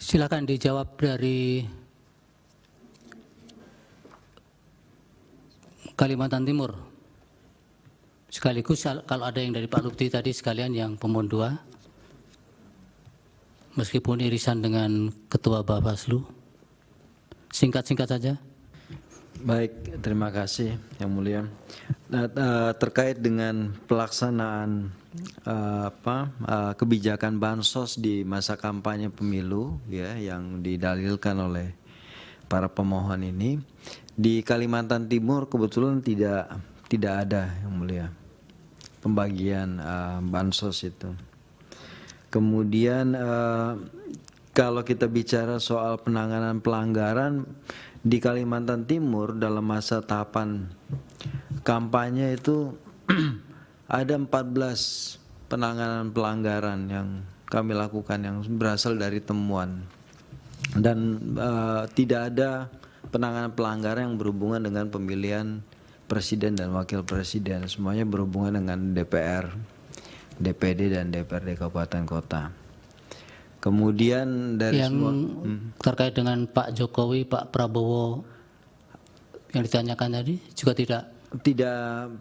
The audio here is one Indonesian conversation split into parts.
Silakan dijawab dari Kalimantan Timur. Sekaligus kalau ada yang dari Pak Lutfi tadi sekalian yang pemohon 2, meskipun irisan dengan Ketua Bawaslu, singkat-singkat saja. Baik, terima kasih Yang Mulia. Terkait dengan pelaksanaan kebijakan bansos di masa kampanye pemilu ya yang didalilkan oleh para pemohon ini, di Kalimantan Timur kebetulan tidak ada Yang Mulia pembagian bansos itu. Kemudian kalau kita bicara soal penanganan pelanggaran di Kalimantan Timur dalam masa tahapan kampanye itu ada 14 penanganan pelanggaran yang kami lakukan yang berasal dari temuan, dan tidak ada penanganan pelanggaran yang berhubungan dengan pemilihan presiden dan wakil presiden. Semuanya berhubungan dengan DPR, DPD dan DPRD kabupaten kota. Kemudian dari yang semua terkait dengan Pak Jokowi, Pak Prabowo yang ditanyakan tadi juga tidak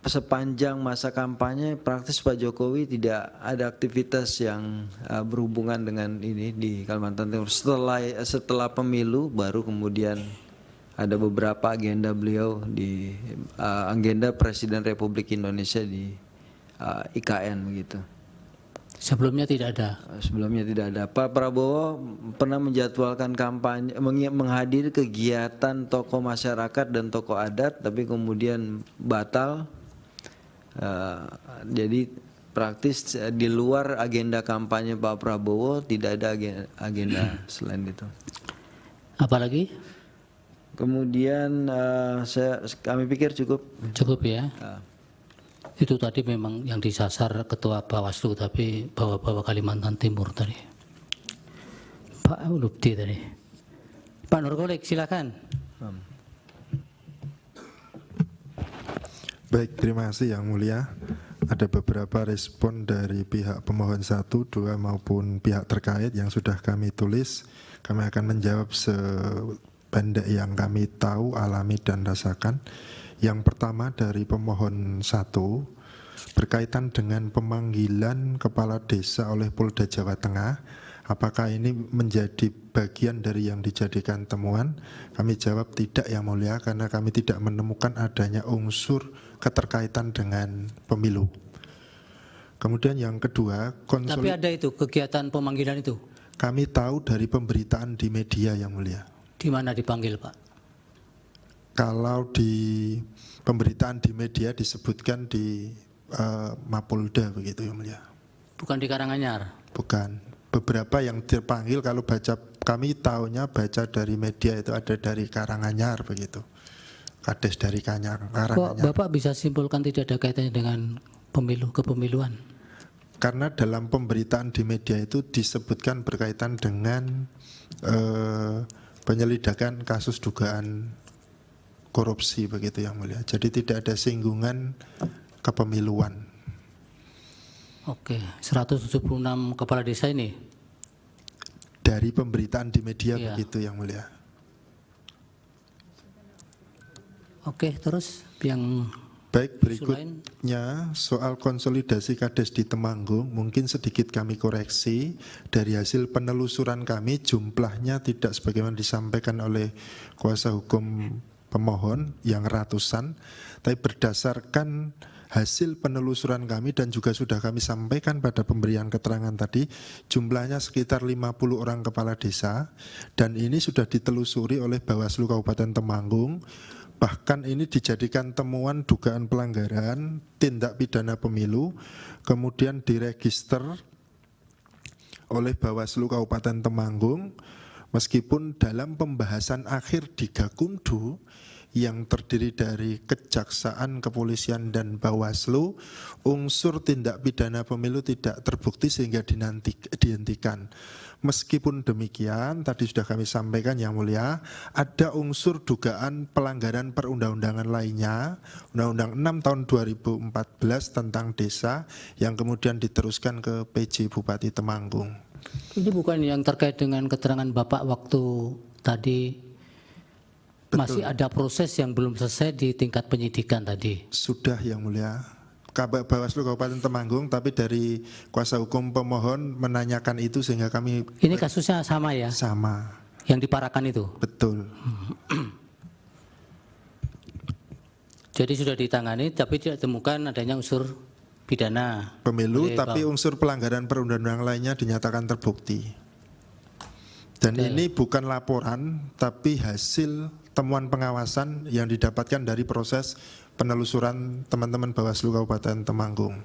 sepanjang masa kampanye praktis Pak Jokowi tidak ada aktivitas yang berhubungan dengan ini di Kalimantan Timur. Setelah pemilu baru kemudian ada beberapa agenda beliau di agenda Presiden Republik Indonesia di IKN begitu. Sebelumnya tidak ada. Sebelumnya tidak ada. Pak Prabowo pernah menjadwalkan kampanye, menghadiri kegiatan tokoh masyarakat dan tokoh adat, tapi kemudian batal. Jadi praktis di luar agenda kampanye Pak Prabowo tidak ada agenda selain itu. Apalagi? Kemudian kami pikir cukup. Cukup ya. Itu tadi memang yang disasar Ketua Bawaslu, tapi bawa-bawa Kalimantan Timur tadi. Pak Lutfi tadi. Pak Nurkolik, silakan. Baik, terima kasih Yang Mulia. Ada beberapa respon dari pihak pemohon 1, 2 maupun pihak terkait yang sudah kami tulis. Kami akan menjawab sependek yang kami tahu, alami dan rasakan. Yang pertama dari pemohon 1 berkaitan dengan pemanggilan kepala desa oleh Polda Jawa Tengah. Apakah ini menjadi bagian dari yang dijadikan temuan? Kami jawab tidak Yang Mulia, karena kami tidak menemukan adanya unsur keterkaitan dengan pemilu. Kemudian yang kedua, tapi ada itu kegiatan pemanggilan itu? Kami tahu dari pemberitaan di media Yang Mulia. Di mana dipanggil Pak? Kalau di pemberitaan di media disebutkan di Mapolda begitu Yang Mulia. Bukan di Karanganyar? Bukan. Beberapa yang terpanggil kalau baca, kami tahunya baca dari media itu ada dari Karanganyar begitu. Kades dari Karanganyar. Kok Bapak bisa simpulkan tidak ada kaitannya dengan kepemiluan? Karena dalam pemberitaan di media itu disebutkan berkaitan dengan penyelidikan kasus dugaan korupsi begitu Yang Mulia. Jadi tidak ada singgungan kepemiluan. Oke, 176 kepala desa ini? Dari pemberitaan di media iya. Begitu Yang Mulia. Oke, terus yang baik, berikutnya soal konsolidasi Kades di Temanggung, mungkin sedikit kami koreksi. Dari hasil penelusuran kami jumlahnya tidak sebagaimana disampaikan oleh kuasa hukum pemohon yang ratusan, tapi berdasarkan hasil penelusuran kami dan juga sudah kami sampaikan pada pemberian keterangan tadi, jumlahnya sekitar 50 orang kepala desa, dan ini sudah ditelusuri oleh Bawaslu Kabupaten Temanggung. Bahkan ini dijadikan temuan dugaan pelanggaran tindak pidana pemilu, kemudian diregister oleh Bawaslu Kabupaten Temanggung, meskipun dalam pembahasan akhir di Gakumdu yang terdiri dari Kejaksaan, Kepolisian, dan Bawaslu, unsur tindak pidana pemilu tidak terbukti sehingga dihentikan. Meskipun demikian, tadi sudah kami sampaikan Yang Mulia, ada unsur dugaan pelanggaran perundang-undangan lainnya, Undang-Undang 6 tahun 2014 tentang desa yang kemudian diteruskan ke PJ Bupati Temanggung. Ini bukan yang terkait dengan keterangan Bapak waktu tadi. Masih ada proses yang belum selesai di tingkat penyidikan tadi. Sudah yang mulia. Bawaslu Kabupaten Temanggung, tapi dari kuasa hukum pemohon menanyakan itu sehingga kami. Ini kasusnya sama ya? Sama. Yang diparakan itu? Betul. Jadi sudah ditangani tapi tidak temukan adanya unsur pidana. Pemilu, tapi unsur pelanggaran perundang-undangan lainnya dinyatakan terbukti. Dan ini bukan laporan, tapi hasil temuan pengawasan yang didapatkan dari proses penelusuran teman-teman Bawaslu Kabupaten Temanggung.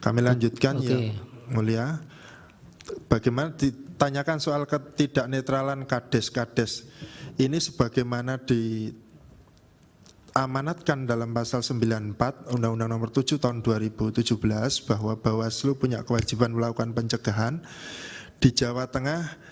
Kami lanjutkan yang mulia. Bagaimana ditanyakan soal ketidaknetralan kades-kades. Ini sebagaimana diamanatkan dalam pasal 94 Undang-Undang Nomor 7 Tahun 2017 bahwa Bawaslu punya kewajiban melakukan pencegahan. Di Jawa Tengah,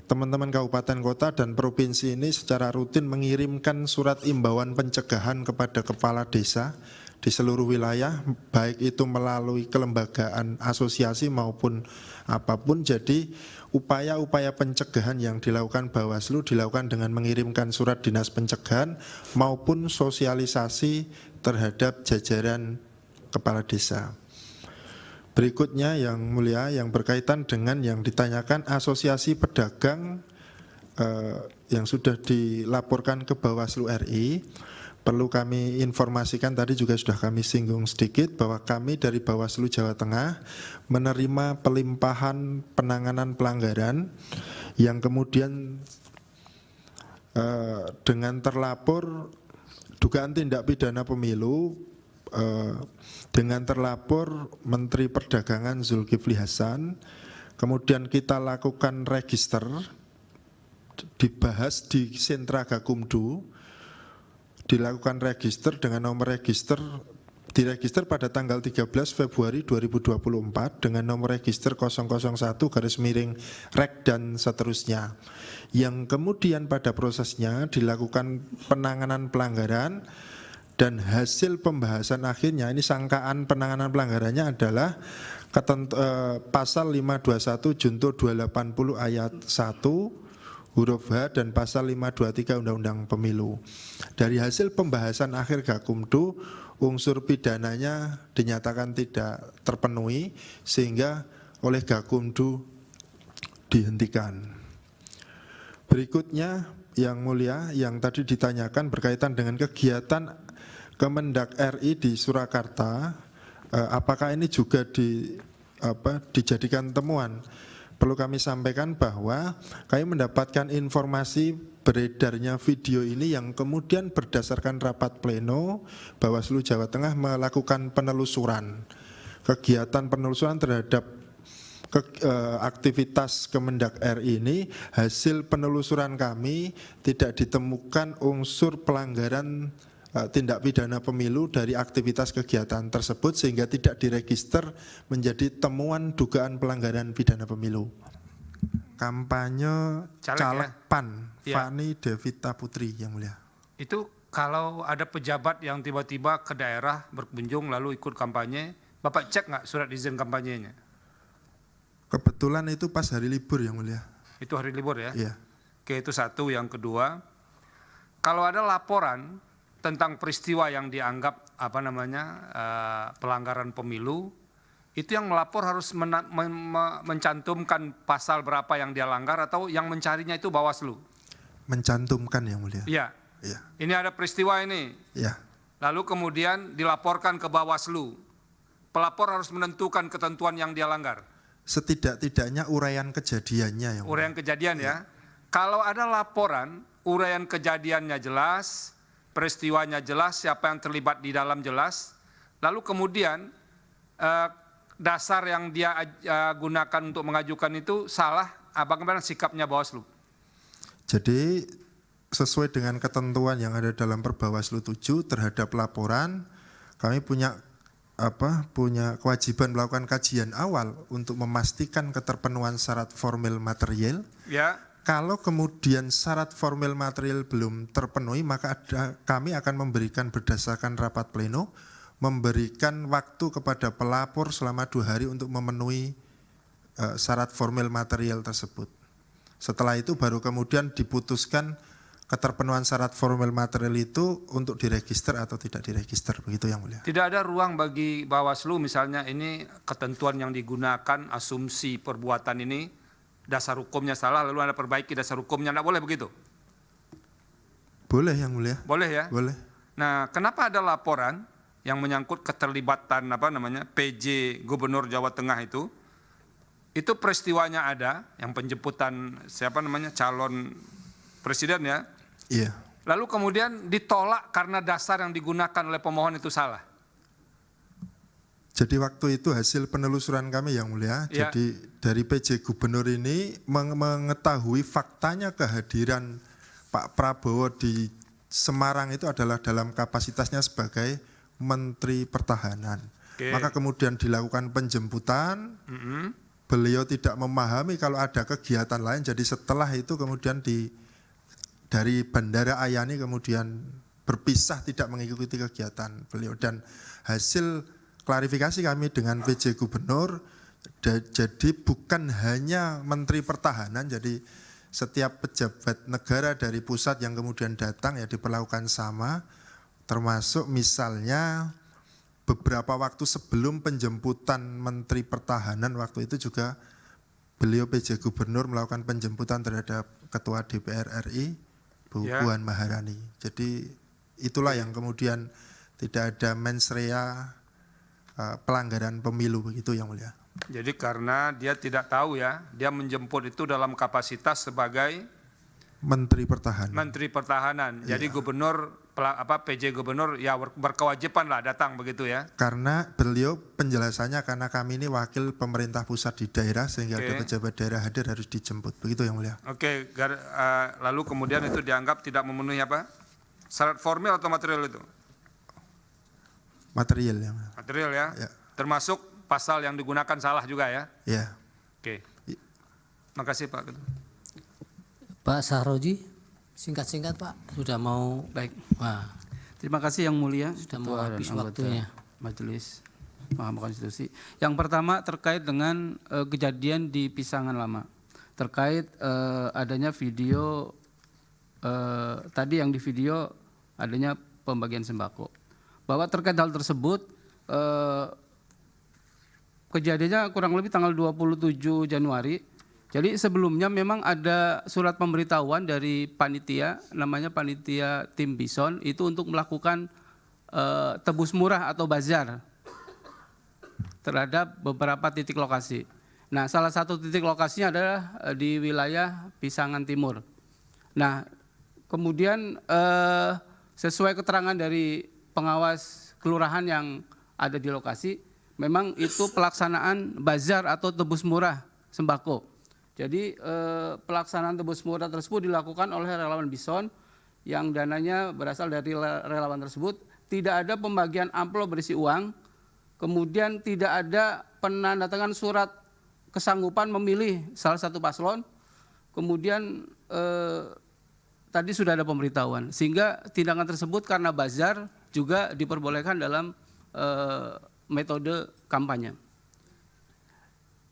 teman-teman kabupaten kota dan provinsi ini secara rutin mengirimkan surat imbauan pencegahan kepada kepala desa di seluruh wilayah, baik itu melalui kelembagaan asosiasi maupun apapun. Jadi upaya-upaya pencegahan yang dilakukan Bawaslu dilakukan dengan mengirimkan surat dinas pencegahan maupun sosialisasi terhadap jajaran kepala desa. Berikutnya yang mulia, yang berkaitan dengan yang ditanyakan asosiasi pedagang yang sudah dilaporkan ke Bawaslu RI. Perlu kami informasikan, tadi juga sudah kami singgung sedikit, bahwa kami dari Bawaslu Jawa Tengah menerima pelimpahan penanganan pelanggaran yang kemudian dengan terlapor dugaan tindak pidana pemilu dengan terlapor Menteri Perdagangan Zulkifli Hasan. Kemudian kita lakukan register, dibahas di Sentra Gakumdu, dilakukan register dengan nomor register, diregister pada tanggal 13 Februari 2024 dengan nomor register 001/rek dan seterusnya, yang kemudian pada prosesnya dilakukan penanganan pelanggaran. Dan hasil pembahasan akhirnya, ini sangkaan penanganan pelanggarannya adalah pasal 521 junto 280 ayat 1 huruf H dan pasal 523 Undang-Undang Pemilu. Dari hasil pembahasan akhir Gakumdu, unsur pidananya dinyatakan tidak terpenuhi sehingga oleh Gakumdu dihentikan. Berikutnya yang mulia, yang tadi ditanyakan berkaitan dengan kegiatan Kemendak RI di Surakarta, apakah ini juga dijadikan temuan? Perlu kami sampaikan bahwa kami mendapatkan informasi beredarnya video ini yang kemudian berdasarkan rapat pleno Bawaslu Jawa Tengah melakukan penelusuran. Kegiatan penelusuran terhadap aktivitas Kemendak RI ini, hasil penelusuran kami tidak ditemukan unsur pelanggaran tindak pidana pemilu dari aktivitas kegiatan tersebut sehingga tidak diregister menjadi temuan dugaan pelanggaran pidana pemilu. Kampanye caleg PAN, Fani Devita Putri yang mulia. Itu kalau ada pejabat yang tiba-tiba ke daerah berkunjung lalu ikut kampanye, Bapak cek nggak surat izin kampanyenya? Kebetulan itu pas hari libur yang mulia. Itu hari libur ya? Iya. Oke, itu satu. Yang kedua, kalau ada laporan tentang peristiwa yang dianggap pelanggaran pemilu, itu yang melapor harus mencantumkan pasal berapa yang dia langgar atau yang mencarinya itu Bawaslu? Mencantumkan yang mulia. Iya. Iya. Ini ada peristiwa ini. Iya. Lalu kemudian dilaporkan ke Bawaslu. Pelapor harus menentukan ketentuan yang dia langgar. Setidak-tidaknya uraian kejadiannya yang mulia. Uraian kejadian ya. Kalau ada laporan, uraian kejadiannya jelas, peristiwanya jelas, siapa yang terlibat di dalam jelas, lalu kemudian dasar yang dia gunakan untuk mengajukan itu salah, bagaimana sikapnya Bawaslu? Jadi sesuai dengan ketentuan yang ada dalam Perbawaslu 7 terhadap laporan, kami punya kewajiban melakukan kajian awal untuk memastikan keterpenuhan syarat formil material. Ya. Kalau kemudian syarat formil material belum terpenuhi, maka kami akan memberikan berdasarkan rapat pleno, memberikan waktu kepada pelapor selama 2 hari untuk memenuhi syarat formil material tersebut. Setelah itu baru kemudian diputuskan keterpenuhan syarat formil material itu untuk diregister atau tidak diregister, begitu yang mulia. Tidak ada ruang bagi Bawaslu misalnya ini ketentuan yang digunakan, asumsi perbuatan ini dasar hukumnya salah lalu Anda perbaiki dasar hukumnya, tidak boleh begitu? Boleh yang mulia. Boleh ya? Boleh. Nah, kenapa ada laporan yang menyangkut keterlibatan PJ Gubernur Jawa Tengah itu peristiwanya ada, yang penjemputan calon presiden ya. Iya. Lalu kemudian ditolak karena dasar yang digunakan oleh pemohon itu salah. Jadi waktu itu hasil penelusuran kami yang mulia, Ya. jadi dari PJ Gubernur ini mengetahui faktanya kehadiran Pak Prabowo di Semarang itu adalah dalam kapasitasnya sebagai Menteri Pertahanan. Oke. Maka kemudian dilakukan penjemputan, beliau tidak memahami kalau ada kegiatan lain, jadi setelah itu kemudian dari Bandara Ayani kemudian berpisah tidak mengikuti kegiatan beliau, dan hasil klarifikasi kami dengan PJ Gubernur jadi bukan hanya Menteri Pertahanan, jadi setiap pejabat negara dari pusat yang kemudian datang ya diperlakukan sama, termasuk misalnya beberapa waktu sebelum penjemputan Menteri Pertahanan waktu itu juga beliau PJ Gubernur melakukan penjemputan terhadap Ketua DPR RI Bu Puan Maharani. Jadi itulah yang kemudian tidak ada mens rea pelanggaran pemilu, begitu yang mulia. Jadi karena dia tidak tahu ya, dia menjemput itu dalam kapasitas sebagai Menteri Pertahanan. Menteri Pertahanan. Jadi Gubernur PJ Gubernur ya berkewajiban lah datang begitu ya. Karena beliau penjelasannya karena kami ini wakil pemerintah pusat di daerah sehingga ada pejabat daerah hadir harus dijemput, begitu yang mulia. Oke, lalu kemudian itu dianggap tidak memenuhi syarat formil atau material itu? Material yang mulia. Material ya. Ya. Termasuk pasal yang digunakan salah juga ya. Ya. Oke. Makasih Pak Ketua. Pak Sahroji, singkat-singkat Pak, sudah mau Baik. Wah, Terima kasih Yang Mulia, sudah mau Ketua dan habis anggota waktunya. Majelis Mahkamah Konstitusi. Yang pertama terkait dengan kejadian di Pisangan Lama, terkait adanya video tadi yang di video adanya pembagian sembako. Bahwa terkait hal tersebut kejadiannya kurang lebih tanggal 27 Januari. Jadi sebelumnya memang ada surat pemberitahuan dari panitia, namanya panitia Tim Bison, itu untuk melakukan tebus murah atau bazar terhadap beberapa titik lokasi. Nah, salah satu titik lokasinya adalah di wilayah Pisangan Timur. Nah, kemudian sesuai keterangan dari pengawas kelurahan yang ada di lokasi, memang itu pelaksanaan bazar atau tebus murah sembako. Jadi pelaksanaan tebus murah tersebut dilakukan oleh relawan Bison yang dananya berasal dari relawan tersebut. Tidak ada pembagian amplop berisi uang, kemudian tidak ada penandatangan surat kesanggupan memilih salah satu paslon, kemudian tadi sudah ada pemberitahuan. Sehingga tindakan tersebut karena bazar juga diperbolehkan dalam metode kampanye.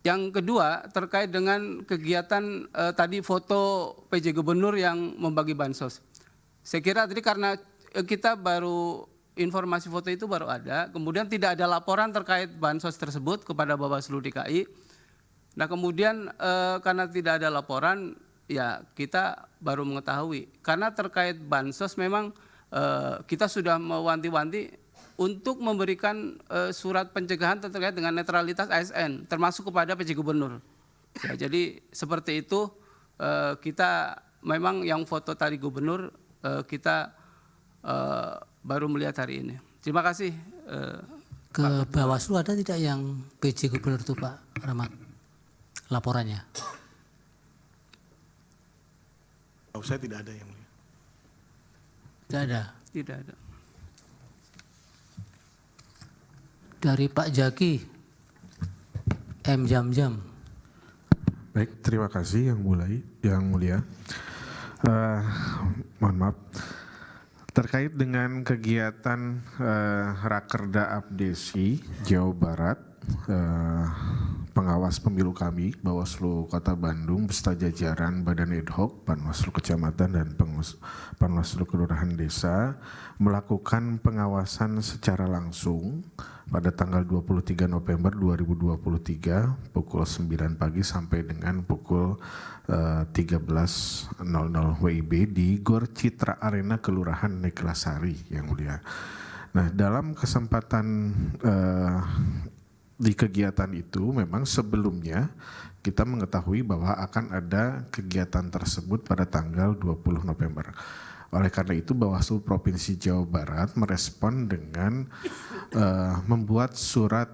Yang kedua terkait dengan kegiatan tadi foto PJ Gubernur yang membagi bansos. Saya kira tadi karena kita baru informasi foto itu baru ada, kemudian tidak ada laporan terkait bansos tersebut kepada Bawaslu DKI. Nah kemudian karena tidak ada laporan, ya kita baru mengetahui. Karena terkait bansos memang kita sudah mewanti-wanti untuk memberikan surat pencegahan terkait dengan netralitas ASN, termasuk kepada PJ Gubernur. Ya, jadi seperti itu kita memang yang foto tadi Gubernur kita baru melihat hari ini. Terima kasih. ke Bawaslu ada tidak yang PJ Gubernur itu Pak Rahmat laporannya? Oh, saya tidak ada yang mulia. Tidak ada. Tidak ada. Dari Pak Jaki, M. Jam-Jam. Baik, terima kasih yang mulia. Mohon maaf. Terkait dengan kegiatan Rakerda Abdesi Jawa Barat pengawas pemilu kami, Bawaslu Kota Bandung beserta jajaran Badan Ad Hoc, Panwaslu Kecamatan dan Panwaslu Kelurahan Desa melakukan pengawasan secara langsung pada tanggal 23 November 2023 pukul 9 pagi sampai dengan pukul 13.00 WIB di Gor Citra Arena Kelurahan Neklasari, Yang Mulia. Nah, dalam kesempatan di kegiatan itu memang sebelumnya kita mengetahui bahwa akan ada kegiatan tersebut pada tanggal 20 November. Oleh karena itu Bawaslu Provinsi Jawa Barat merespon dengan membuat surat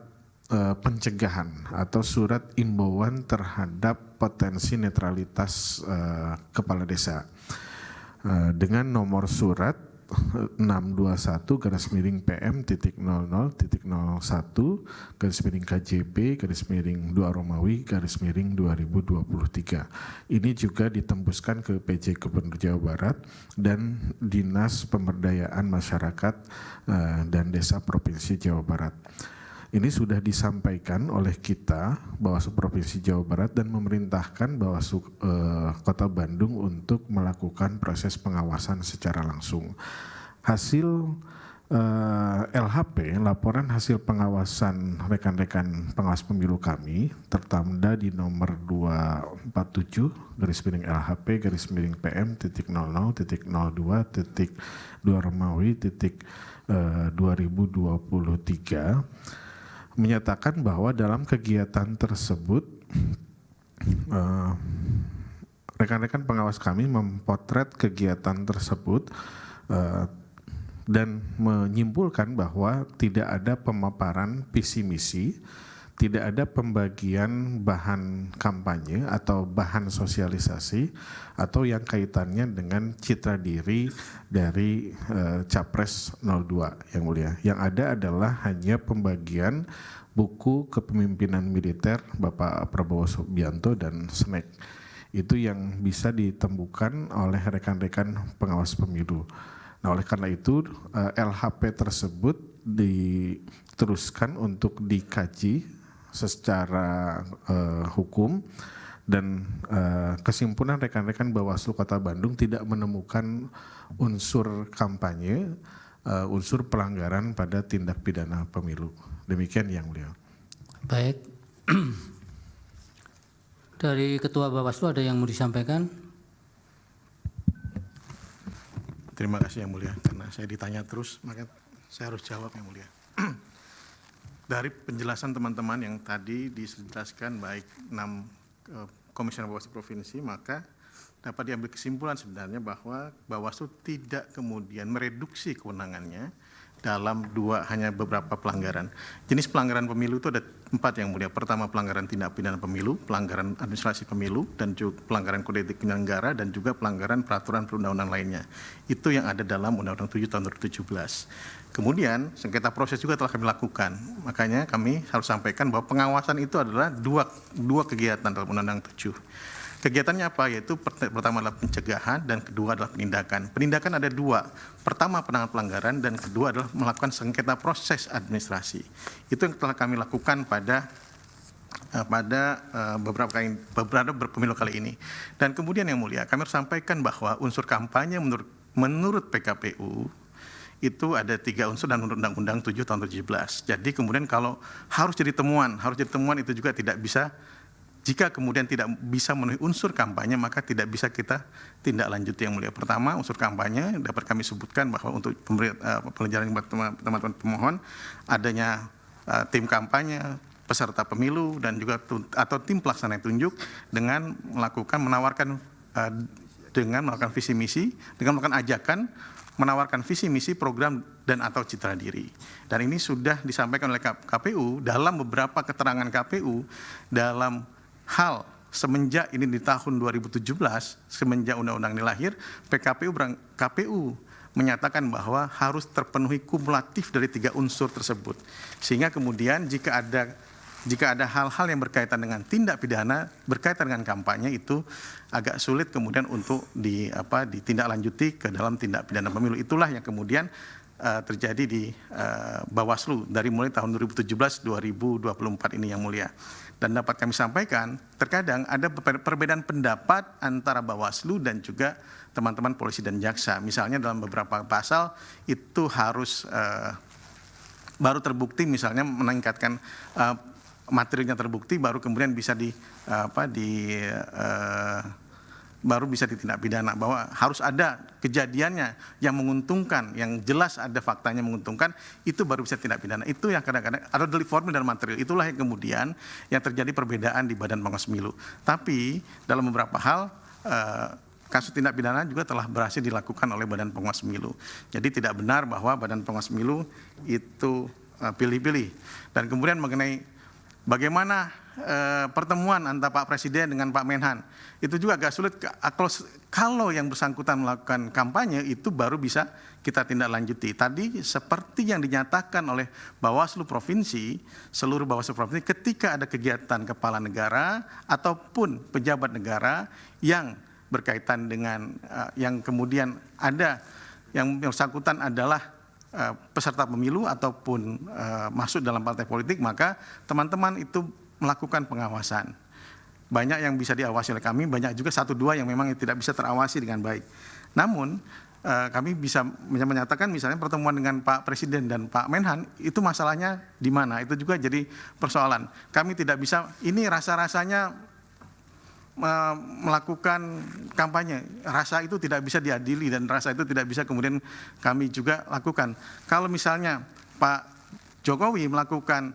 pencegahan atau surat imbauan terhadap potensi netralitas kepala desa dengan nomor surat 621-KJB-00-KJB-2 Ini juga ditembuskan ke PJ Gubernur Jawa Barat dan Dinas Pemberdayaan Masyarakat dan Desa Provinsi Jawa Barat. Ini sudah disampaikan oleh kita, Bawaslu Provinsi Jawa Barat, dan memerintahkan Bawaslu Kota Bandung untuk melakukan proses pengawasan secara langsung. Hasil LHP, laporan hasil pengawasan rekan-rekan pengawas pemilu kami, tertanda di nomor 247-PM-00.2.Romawi.2023 menyatakan bahwa dalam kegiatan tersebut rekan-rekan pengawas kami memotret kegiatan tersebut dan menyimpulkan bahwa tidak ada pemaparan visi misi, tidak ada pembagian bahan kampanye atau bahan sosialisasi atau yang kaitannya dengan citra diri dari Capres 02, Yang Mulia. Yang ada adalah hanya pembagian buku kepemimpinan militer Bapak Prabowo Subianto dan snack. Itu yang bisa ditemukan oleh rekan-rekan pengawas pemilu. Nah, oleh karena itu LHP tersebut diteruskan untuk dikaji secara hukum dan kesimpulan rekan-rekan Bawaslu Kota Bandung tidak menemukan unsur kampanye, unsur pelanggaran pada tindak pidana pemilu. Demikian Yang Mulia. Baik. Dari Ketua Bawaslu ada yang mau disampaikan? Terima kasih Yang Mulia, karena saya ditanya terus, maka saya harus jawab Yang Mulia. Dari penjelasan teman-teman yang tadi dijelaskan baik 6 komisioner Bawaslu Provinsi, maka dapat diambil kesimpulan sebenarnya bahwa Bawaslu tidak kemudian mereduksi kewenangannya dalam hanya beberapa pelanggaran. Jenis pelanggaran pemilu itu ada 4 Yang Mulia. Pertama, pelanggaran tindak pidana pemilu, pelanggaran administrasi pemilu, dan juga pelanggaran kode etik penyelenggara, dan juga pelanggaran peraturan perundang-undangan lainnya. Itu yang ada dalam Undang-Undang 7 tahun 2017. Kemudian sengketa proses juga telah kami lakukan. Makanya kami harus sampaikan bahwa pengawasan itu adalah dua kegiatan dalam Undang-Undang 7. Kegiatannya apa? Yaitu pertama adalah pencegahan dan kedua adalah penindakan. Penindakan ada 2. Pertama penanganan pelanggaran dan kedua adalah melakukan sengketa proses administrasi. Itu yang telah kami lakukan pada beberapa pemilu kali ini. Dan kemudian Yang Mulia, kami harus sampaikan bahwa unsur kampanye menurut PKPU itu ada 3 unsur dan Undang-Undang 7 tahun 2017. Jadi kemudian kalau harus jadi temuan itu juga tidak bisa. Jika kemudian tidak bisa memenuhi unsur kampanye, maka tidak bisa kita tindak lanjuti Yang Mulia. Pertama, unsur kampanye dapat kami sebutkan bahwa untuk pelajaran teman-teman pemohon, adanya tim kampanye, peserta pemilu, dan juga atau tim pelaksana yang tunjuk dengan menawarkan visi misi, dengan melakukan ajakan, menawarkan visi misi, program, dan atau citra diri. Dan ini sudah disampaikan oleh KPU dalam beberapa keterangan KPU dalam hal semenjak ini di tahun 2017, semenjak undang-undang ini lahir, KPU menyatakan bahwa harus terpenuhi kumulatif dari 3 unsur tersebut. Sehingga kemudian jika ada hal-hal yang berkaitan dengan tindak pidana, berkaitan dengan kampanye, itu agak sulit kemudian untuk ditindaklanjuti ke dalam tindak pidana pemilu. Itulah yang kemudian terjadi di Bawaslu dari mulai tahun 2017-2024 ini yang mulia. Dan dapat kami sampaikan, terkadang ada perbedaan pendapat antara Bawaslu dan juga teman-teman polisi dan jaksa. Misalnya dalam beberapa pasal itu harus baru terbukti, misalnya meningkatkan materinya terbukti, baru kemudian bisa baru bisa ditindak pidana, bahwa harus ada kejadiannya yang menguntungkan, yang jelas ada faktanya menguntungkan, itu baru bisa tindak pidana. Itu yang kadang-kadang ada delik formil dan material, itulah yang kemudian yang terjadi perbedaan di Badan Pengawas Pemilu. Tapi dalam beberapa hal kasus tindak pidana juga telah berhasil dilakukan oleh Badan Pengawas Pemilu. Jadi tidak benar bahwa Badan Pengawas Pemilu itu pilih-pilih. Dan kemudian mengenai bagaimana pertemuan antara Pak Presiden dengan Pak Menhan, itu juga agak sulit. Kalau yang bersangkutan melakukan kampanye itu baru bisa kita tindak lanjuti. Tadi seperti yang dinyatakan oleh Bawaslu Provinsi, seluruh Bawaslu Provinsi, ketika ada kegiatan kepala negara ataupun pejabat negara yang berkaitan dengan yang kemudian ada yang bersangkutan adalah peserta pemilu ataupun masuk dalam partai politik, maka teman-teman itu melakukan pengawasan. Banyak yang bisa diawasi oleh kami, banyak juga 1-2 yang memang tidak bisa terawasi dengan baik. Namun kami bisa menyatakan misalnya pertemuan dengan Pak Presiden dan Pak Menhan, itu masalahnya di mana, itu juga jadi persoalan. Kami tidak bisa, ini rasa-rasanya melakukan kampanye, rasa itu tidak bisa diadili dan rasa itu tidak bisa kemudian kami juga lakukan. Kalau misalnya Pak Jokowi melakukan,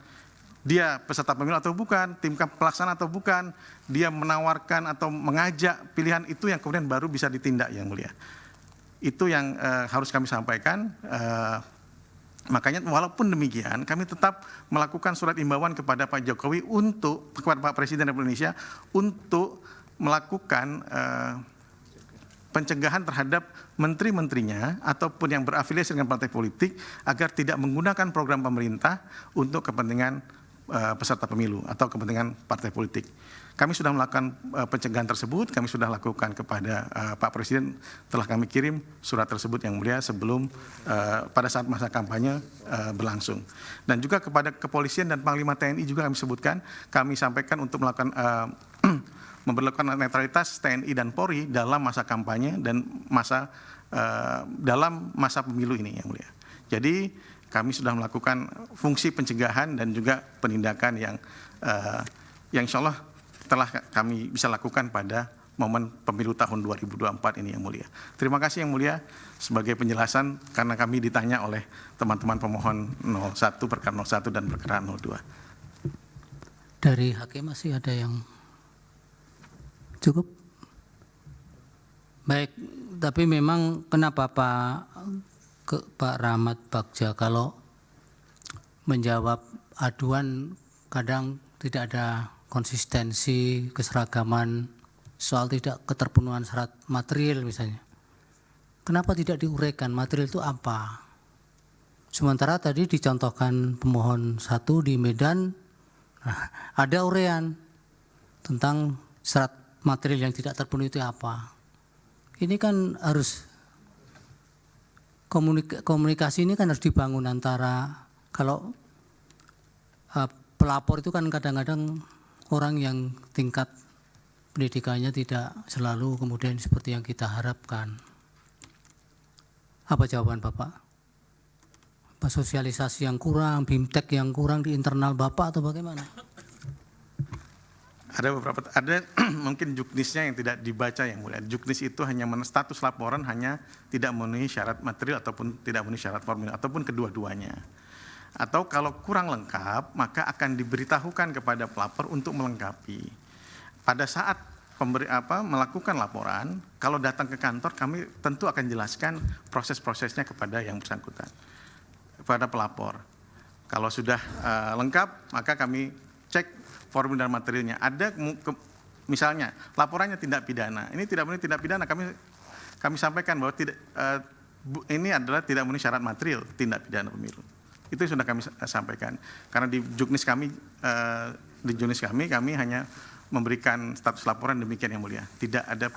dia peserta pemilu atau bukan, tim pelaksana atau bukan, dia menawarkan atau mengajak pilihan, itu yang kemudian baru bisa ditindak yang mulia. Itu yang harus kami sampaikan. Makanya walaupun demikian kami tetap melakukan surat imbauan kepada Pak Jokowi kepada Pak Presiden Republik Indonesia untuk melakukan pencegahan terhadap menteri-menterinya ataupun yang berafiliasi dengan partai politik agar tidak menggunakan program pemerintah untuk kepentingan peserta pemilu atau kepentingan partai politik. Kami sudah melakukan pencegahan tersebut, kami sudah lakukan kepada Pak Presiden, telah kami kirim surat tersebut yang mulia sebelum pada saat masa kampanye berlangsung. Dan juga kepada kepolisian dan Panglima TNI juga kami sebutkan, kami sampaikan untuk melakukan memperlakukan netralitas TNI dan Polri dalam masa kampanye dan dalam masa pemilu ini yang mulia. Jadi kami sudah melakukan fungsi pencegahan dan juga penindakan yang insya Allah telah kami bisa lakukan pada momen pemilu tahun 2024 ini yang mulia. Terima kasih yang mulia sebagai penjelasan karena kami ditanya oleh teman-teman pemohon 01, perkara 01 dan perkara 02. Dari hakim masih ada yang cukup? Baik, tapi memang kenapa Pak Rahmat Bagja kalau menjawab aduan kadang tidak ada konsistensi, keseragaman, soal tidak keterpenuhan syarat material misalnya. Kenapa tidak diuraikan material itu apa? Sementara tadi dicontohkan pemohon 1 di Medan, ada uraian tentang syarat material yang tidak terpenuhi itu apa. Ini kan harus komunikasi ini kan harus dibangun antara, kalau pelapor itu kan kadang-kadang orang yang tingkat pendidikannya tidak selalu kemudian seperti yang kita harapkan. Apa jawaban Bapak? Apa sosialisasi yang kurang, BIMTEK yang kurang di internal Bapak atau bagaimana? Ada mungkin juknisnya yang tidak dibaca yang mulia. Juknis itu hanya status laporan hanya tidak memenuhi syarat material ataupun tidak memenuhi syarat formil ataupun kedua-duanya. Atau kalau kurang lengkap maka akan diberitahukan kepada pelapor untuk melengkapi. Pada saat melakukan laporan, kalau datang ke kantor kami tentu akan jelaskan proses-prosesnya kepada yang bersangkutan, kepada pelapor. Kalau sudah lengkap maka kami cek formil dan materialnya. Ada misalnya laporannya tindak pidana, ini tidak memenuhi tindak pidana, kami sampaikan bahwa ini adalah tidak memenuhi syarat material tindak pidana pemilu. Itu sudah kami sampaikan. Karena di juknis kami hanya memberikan status laporan demikian yang mulia, tidak ada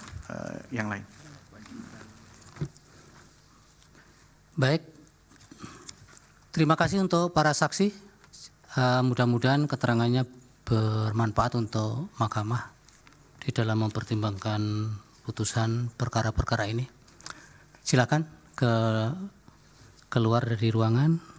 yang lain. Baik, Terima kasih untuk para saksi. Mudah-mudahan keterangannya bermanfaat untuk mahkamah di dalam mempertimbangkan putusan perkara-perkara ini. Silakan keluar dari ruangan.